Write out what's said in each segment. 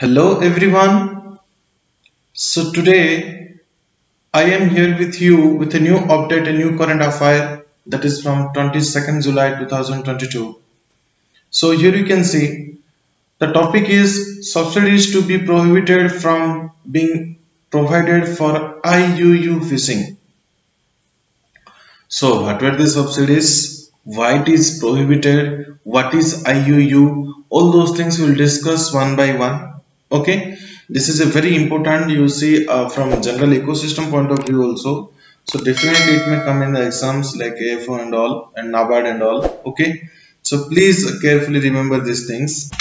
Hello everyone. So today I am here with you with a new update, a new current affair that is from 22nd July 2022. So here you can see the topic is subsidies to be prohibited from being provided for IUU fishing. So what were the subsidies? Why it is prohibited? What is IUU? All those things we'll discuss one by one. Okay, this is a very important, you see, from general ecosystem point of view also. So definitely it may come in the exams like AFO and all and NABARD and all. Okay, so please carefully remember these things.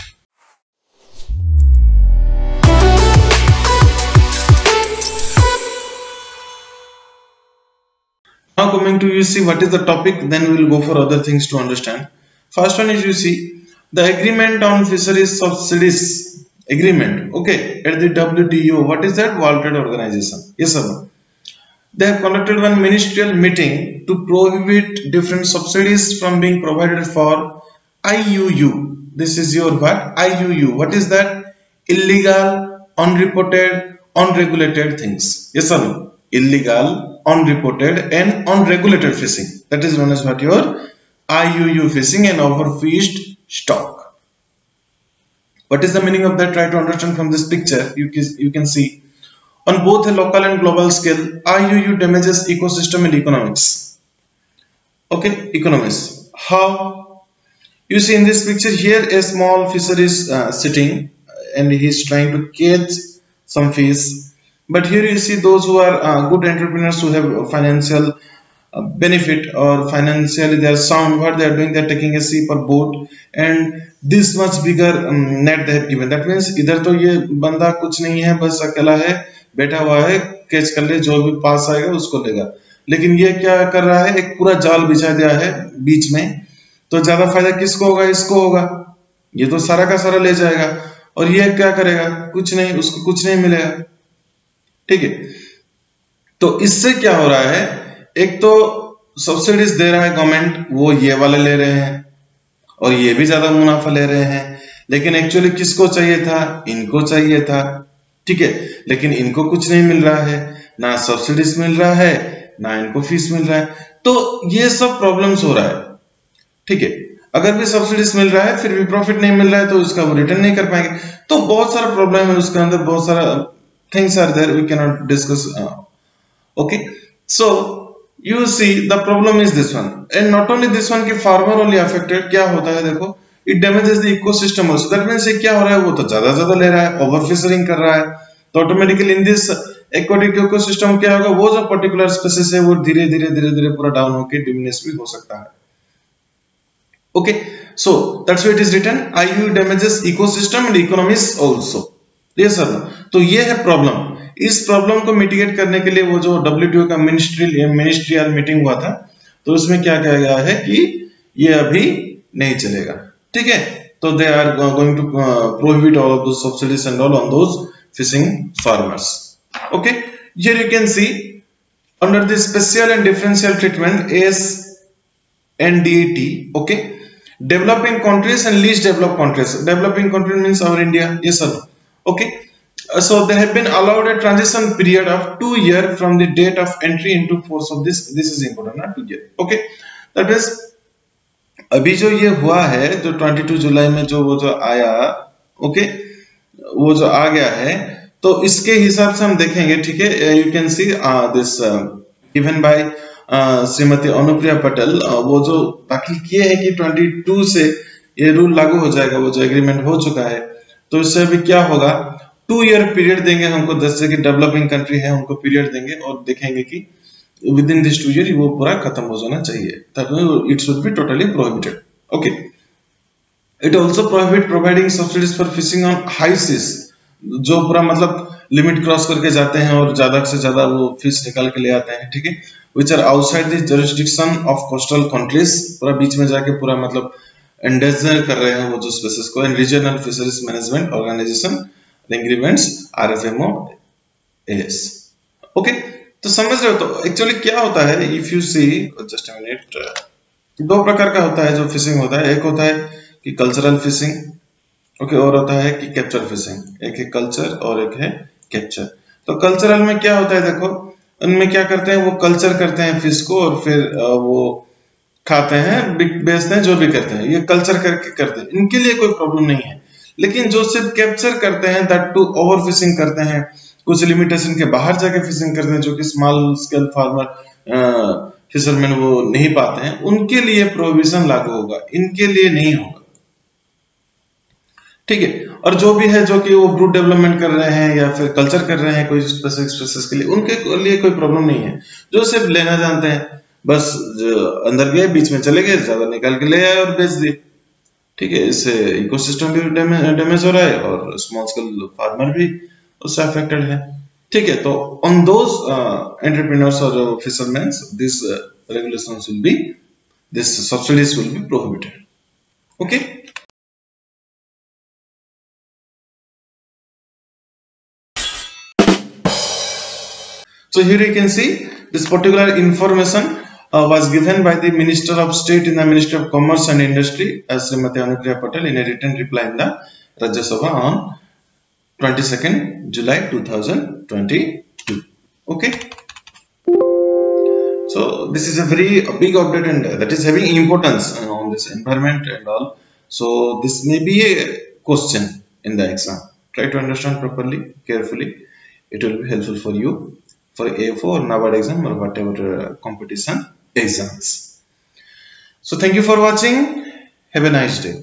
Now coming to, you see, what is the topic, then we will go for other things to understand. First one is, you see, the agreement on fisheries subsidies agreement, okay, at the WTO. What is that? World Trade Organization. Yes or no? They have conducted one ministerial meeting to prohibit different subsidies from being provided for IUU. This is your what? IUU. What is that? Illegal, unreported, unregulated things. Yes or no? Illegal, unreported and unregulated fishing. That is known as what? Your IUU fishing and overfished stock. What is the meaning of that? Try to understand from this picture. You can see on both a local and global scale, IUU damages ecosystem and economics. Okay, economics. How? You see in this picture here, a small fisher is sitting and he is trying to catch some fish. But here you see those who are good entrepreneurs who have financial benefit or financially they are sound. What they are doing, they are taking a ship or boat and this much bigger net they have given. That means इधर तो ये बंदा कुछ नहीं है, बस अकेला है, बैठा हुआ है, कैच कर ले, जो भी पास आएगा उसको लेगा. लेकिन ये क्या कर रहा है, एक पूरा जाल बिछा दिया है बीच में. तो ज्यादा फायदा किसको होगा? इसको होगा. ये तो सारा का सारा ले जाएगा और ये क्या करेगा? कुछ नहीं, उसको कुछ नहीं मिलेगा. ठीक है. तो इससे क्या हो रहा है, एक तो सब्सिडीज दे रहा है गवर्नमेंट, वो ये वाले ले रहे हैं और ये भी ज्यादा मुनाफा ले रहे हैं. लेकिन एक्चुअली किसको चाहिए था? इनको चाहिए था. ठीक है. लेकिन इनको कुछ नहीं मिल रहा है, ना सब्सिडीज मिल रहा है, ना इनको फीस मिल रहा है. तो ये सब प्रॉब्लम्स हो रहा है. ठीक है. अगर भी सब्सिडीज मिल रहा है फिर भी प्रॉफिट नहीं मिल रहा है तो उसका वो रिटर्न नहीं कर पाएंगे. तो बहुत सारा प्रॉब्लम है उसके अंदर, बहुत सारा things are there, we can not discuss. Okay, so you see the problem is this one, and not only this one कि farmer only affected. क्या होता है देखो, it damages the ecosystem also. That means ये क्या हो रहा है, वो तो ज्यादा ले रहा है, overfishing कर रहा है, तो automatically in this aquatic ecosystem क्या होगा, वो जो particular species है वो धीरे धीरे पूरा डाउन होके diminish भी हो सकता है. Okay, so that's why it is written IUU damages ecosystem and economies also. Yes sir. तो ये है प्रॉब्लम. इस प्रॉब्लम को मिटिगेट करने के लिए वो जो WTO का मिनिस्ट्रियल मीटिंग हुआ था, तो उसमें क्या कहा गया है कि ये अभी नहीं चलेगा. ठीक है. तो they are going to prohibit all of those subsidies and all on those fishing farmers. Okay, here you can see under the special and differential treatment SNDT. Okay, developing countries and least developed countries. Developing country means our India. Yes sir. Okay, so they have been allowed a transition period of 2 years from the date of entry into force of this is important, not 2 years. Okay, that is अभी जो ये हुआ है, जो 22 जुलाई में जो वो जो आया, ओके, वो जो आ गया है, तो इसके हिसाब से हम देखेंगे. ठीक है. You can see this given by Shrimati Anupriya Patel. वो जो दाखिल किए हैं कि 22 से ये रूल लागू हो जाएगा, वो जो एग्रीमेंट हो चुका है. तो इससे अभी क्या होगा, 2 ईयर पीरियड देंगे हमको, जैसे कि डेवलपिंग कंट्री है उनको पीरियड देंगे और देखेंगे कि विद इन दिस 2 ईयर वो पूरा खत्म हो जाना चाहिए. तब it should be totally prohibited. Okay, it also prohibit providing subsidies for fishing on high seas. जो पूरा मतलब लिमिट क्रॉस करके जाते हैं और ज्यादा से ज्यादा वो फिश निकाल के ले आते हैं. ठीक है. Which are outside the jurisdiction of coastal countries. पूरा बीच में जाके पूरा मतलब एंडेंजर कर रहे हैं वो जो स्पीशीज को. And regional fisheries management organisation agreements RFMO AS. Okay, तो समझ रहे हो. तो एक्चुअली क्या होता है, if you see, just a minute, दो प्रकार का होता है जो फिशिंग होता है. एक होता है कि कल्चरल फिशिंग ओके, और होता है कि कैप्चर फिशिंग, एक है कल्चर और एक है कैप्चर। तो कल्चरल में क्या होता है, देखो उनमें क्या करते हैं, वो कल्चर करते हैं फिश को और फिर वो खाते हैं, बेचते हैं, जो भी करते हैं, ये कल्चर करके करते हैं, इनके लिए कोई प्रॉब्लम नहीं है। लेकिन जो सिर्फ कैप्चर करते हैं, दैट टू ओवर फिशिंग करते हैं, कुछ लिमिटेशन के बाहर जाके फिशिंग करते हैं, जो कि स्मॉल स्केल फार्मर फिशरमैन वो नहीं पाते हैं, उनके लिए प्रोहिबिशन लागू होगा, इनके लिए नहीं होगा। ठीक है, और जो भी है, जो कि वो ब्रूड डेवलपमेंट कर रहे हैं या फिर कल्चर कर रहे हैं कोई स्पेसिफिक स्पीशीज के लिए, उनके लिए कोई प्रॉब्लम नहीं है। जो सिर्फ लेना जानते हैं, बस अंदर गए, बीच में चले गए, ज्यादा निकाल के ले आए और बेच दिए। ठीक है, इससे इकोसिस्टम भी डैमेज हो रहा है और स्मॉल स्केल फार्मर भी उससे अफेक्टेड है। ठीक है, तो ऑन दोज एंटरप्रेन्योर्स और fisherman this regulations will be, this subsidies will be prohibited. Okay. So here you can see this particular information was given by the Minister of State in the Ministry of Commerce and Industry as Srimati Anupriya Patel in a written reply in the Rajya Sabha on 22nd July 2022. Okay. So this is a very big update and that is having importance on this environment and all. So this may be a question in the exam. Try to understand properly, carefully. It will be helpful for you for A4 or NABARD exam or whatever competition exams. So thank you for watching. Have a nice day.